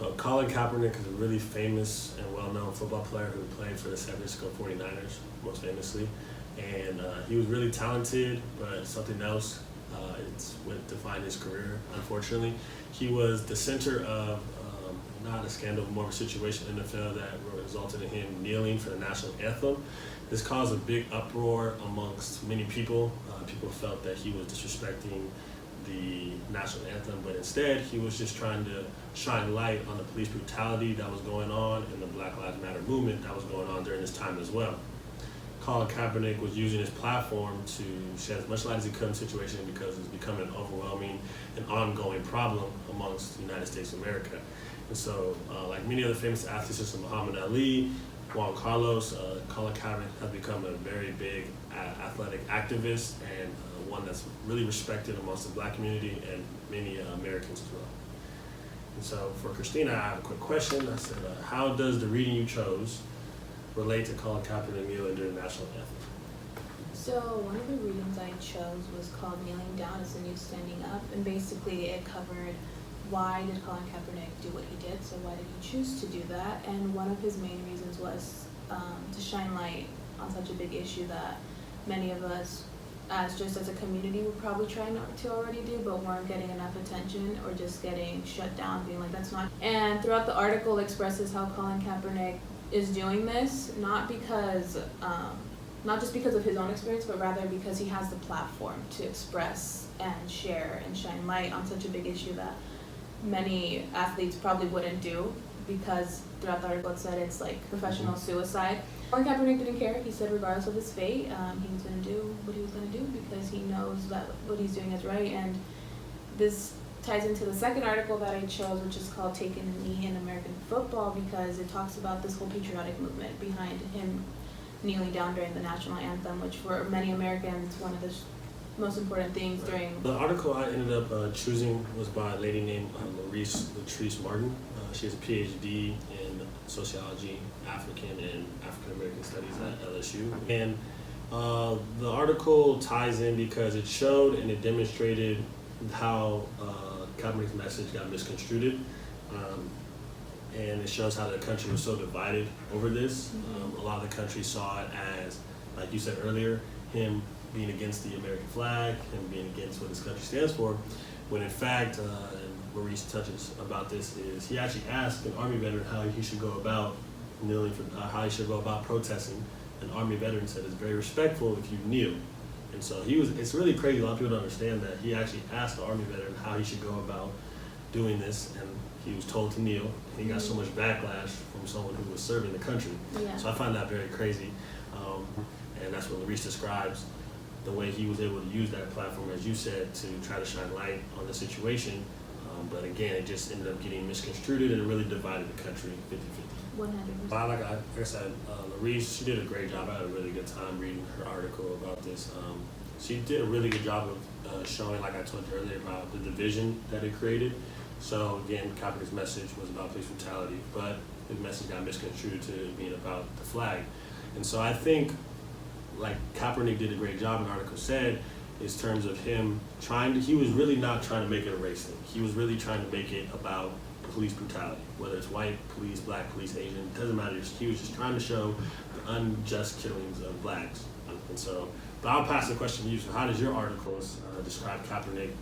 So Colin Kaepernick is a really famous and well-known football player who played for the San Francisco 49ers, most famously. And he was really talented, but something else it's what defined his career, unfortunately. He was the center of not a scandal, more of a situation in the NFL that resulted in him kneeling for the national anthem. This caused a big uproar amongst many people. People felt that he was disrespecting the national anthem, but instead he was just trying to shine light on the police brutality that was going on and the Black Lives Matter movement that was going on during this time as well. Colin Kaepernick was using his platform to shed as much light as he could in the situation because it's becoming an overwhelming and ongoing problem amongst the United States of America. And so, like many other famous athletes such as Muhammad Ali, Juan Carlos, Colin Kaepernick has become a very big athletic activist and one that's really respected amongst the Black community and many Americans as well. And so for Christina, I have a quick question. I said, how does the reading you chose relate to Colin Kaepernick kneeling during the national anthem? So one of the readings I chose was called Kneeling Down is the New Standing Up, and basically it covered why did Colin Kaepernick do what he did, so why did he choose to do that, and one of his main reasons was to shine light on such a big issue that many of us as a community would probably try not to already do, but weren't getting enough attention or just getting shut down, being like, that's not. And throughout the article expresses how Colin Kaepernick is doing this, not just because of his own experience, but rather because he has the platform to express and share and shine light on such a big issue that many athletes probably wouldn't do, because throughout the article it said it's like professional suicide. Colin Kaepernick didn't care. He said regardless of his fate, he was going to do what he was going to do because he knows that what he's doing is right. And this ties into the second article that I chose, which is called Taking a Knee in American Football, because it talks about this whole patriotic movement behind him kneeling down during the national anthem, which for many Americans, one of the most important things during. The article I ended up choosing was by a lady named Latrice Martin. She has a PhD in sociology, African and African American studies at LSU. And the article ties in because it showed and it demonstrated how Kaepernick's message got misconstrued. And it shows how the country was so divided over this. A lot of the country saw it as, like you said earlier, him being against the American flag, him being against what this country stands for, when in fact, and Maurice touches about this, is he actually asked an Army veteran how he should go about kneeling for, how he should go about protesting. An Army veteran said it's very respectful if you kneel. And so it's really crazy, a lot of people don't understand that. He actually asked the Army veteran how he should go about doing this, and he was told to kneel. He got so much backlash from someone who was serving the country. Yeah. So I find that very crazy. And that's what Latrice describes, the way he was able to use that platform, as you said, to try to shine light on the situation. But again, it just ended up getting misconstrued and it really divided the country 50-50. 100%. Like I said, Latrice, she did a great job. I had a really good time reading her article about this. She did a really good job of showing, like I told you earlier, about the division that it created. So again, Kaepernick's message was about police brutality, but his message got misconstrued to being about the flag. And so I think, like Kaepernick did a great job, and the article said, in terms of him he was really not trying to make it a race thing. He was really trying to make it about police brutality, whether it's white police, black police, Asian, it doesn't matter. He was just trying to show the unjust killings of blacks. And so, but I'll pass the question to you. So how does your articles describe Kaepernick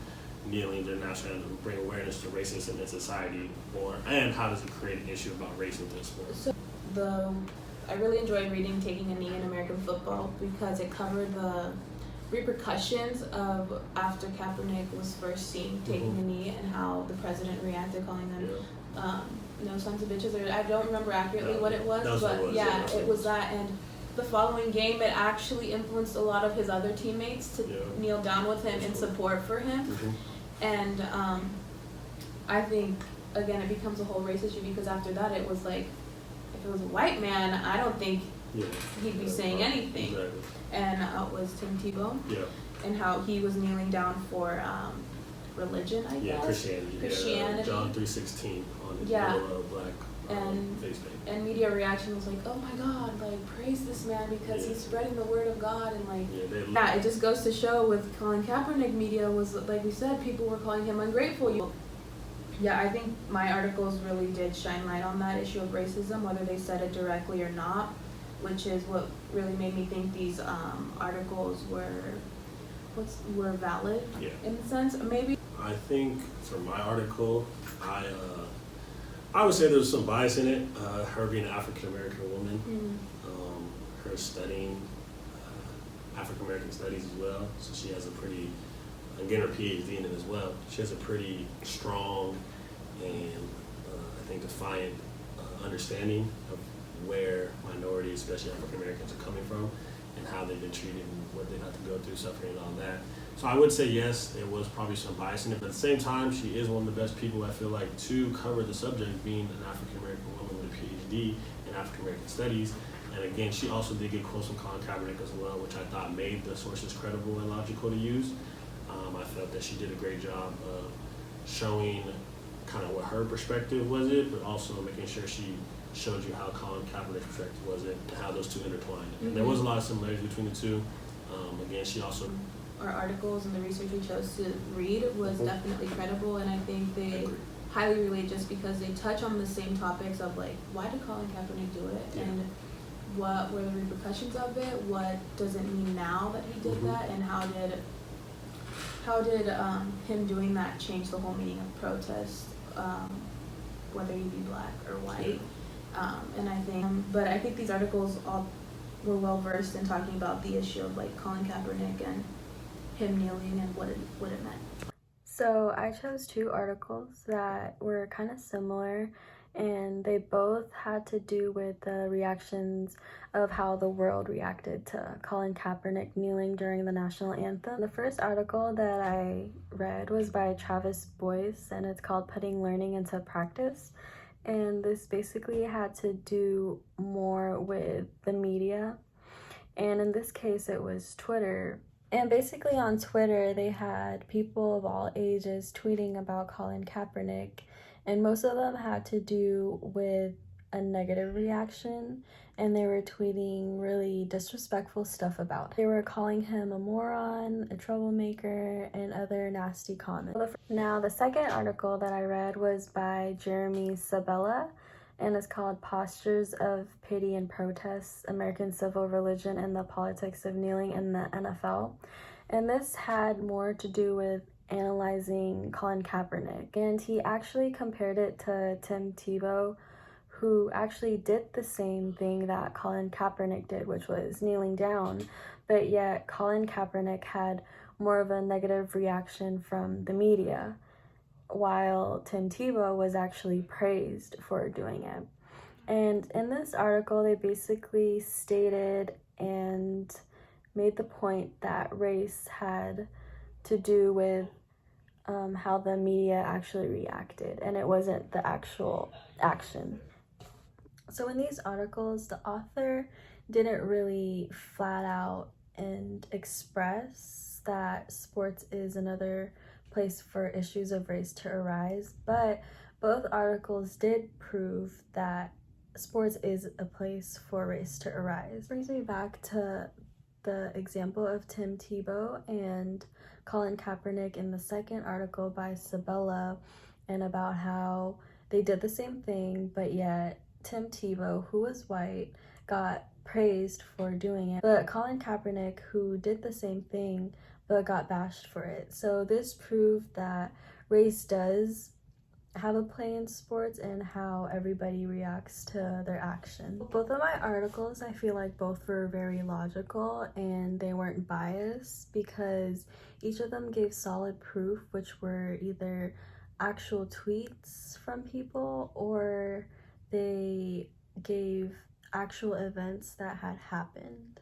kneeling during national anthem, bring awareness to racism in society, and how does it create an issue about racism in sports? So I really enjoyed reading Taking a Knee in American Football because it covered the repercussions of after Kaepernick was first seen taking a knee and how the president reacted, calling them no sons of bitches. Or I don't remember accurately what it was, but it was that. And the following game, it actually influenced a lot of his other teammates to kneel down with him in support for him. And I think, again, it becomes a whole race issue because after that it was like, if it was a white man, I don't think he'd be saying anything. Exactly. And it was Tim Tebow, and how he was kneeling down for religion, I guess. Christianity. John 3:16 on his little black face paint. And media reaction was like, oh my God, like praise this man because he's spreading the word of God, and like it just goes to show with Colin Kaepernick, media was, like we said, people were calling him ungrateful. Yeah, I think my articles really did shine light on that issue of racism, whether they said it directly or not, which is what really made me think these articles were valid Yeah. in a sense. Maybe. I think for my article, I would say there was some bias in it. Her being an African American woman, her studying African American studies as well, so she has a pretty, again, her PhD in it as well. She has a pretty strong and I think defiant understanding of where minorities, especially African Americans, are coming from and how they've been treated and what they have to go through, suffering and all that. So I would say yes, there was probably some bias in it, but at the same time, she is one of the best people I feel like to cover the subject, being an African American woman with a PhD in African American studies. And again, she also did get quotes from Colin Kaepernick as well, which I thought made the sources credible and logical to use. I felt that she did a great job of showing kind of what her perspective was it, but also making sure she showed you how Colin Kaepernick's perspective was it and how those two intertwined. And there was a lot of similarities between the two. Again, she also... Our articles and the research we chose to read was definitely credible, and I think they highly relate just because they touch on the same topics of like, why did Colin Kaepernick do it, and what were the repercussions of it, what does it mean now that he did that, and how did him doing that change the whole meaning of protest, whether you be black or white. And I think these articles all were well versed in talking about the issue of like Colin Kaepernick and him kneeling and what it meant. So I chose two articles that were kind of similar, and they both had to do with the reactions of how the world reacted to Colin Kaepernick kneeling during the national anthem. The first article that I read was by Travis Boyce, and it's called Putting Learning into Practice. And this basically had to do more with the media, and in this case it was Twitter. And basically on Twitter they had people of all ages tweeting about Colin Kaepernick, and most of them had to do with a negative reaction, and they were tweeting really disrespectful stuff about him. They were calling him a moron, a troublemaker, and other nasty comments. Now, the second article that I read was by Jeremy Sabella, and it's called Postures of Pity and Protests, American Civil Religion and the Politics of Kneeling in the NFL. And this had more to do with analyzing Colin Kaepernick, and he actually compared it to Tim Tebow, who actually did the same thing that Colin Kaepernick did, which was kneeling down, but yet Colin Kaepernick had more of a negative reaction from the media, while Tim Tebow was actually praised for doing it. And in this article, they basically stated and made the point that race had to do with how the media actually reacted, and it wasn't the actual action. So in these articles, the author didn't really flat out and express that sports is another place for issues of race to arise, but both articles did prove that sports is a place for race to arise. Brings me back to the example of Tim Tebow and Colin Kaepernick in the second article by Sabella, and about how they did the same thing, but yet Tim Tebow, who was white, got praised for doing it, but Colin Kaepernick, who did the same thing but got bashed for it. So this proved that race does have a play in sports and how everybody reacts to their action. Both of my articles, I feel like both were very logical and they weren't biased, because each of them gave solid proof, which were either actual tweets from people or they gave actual events that had happened.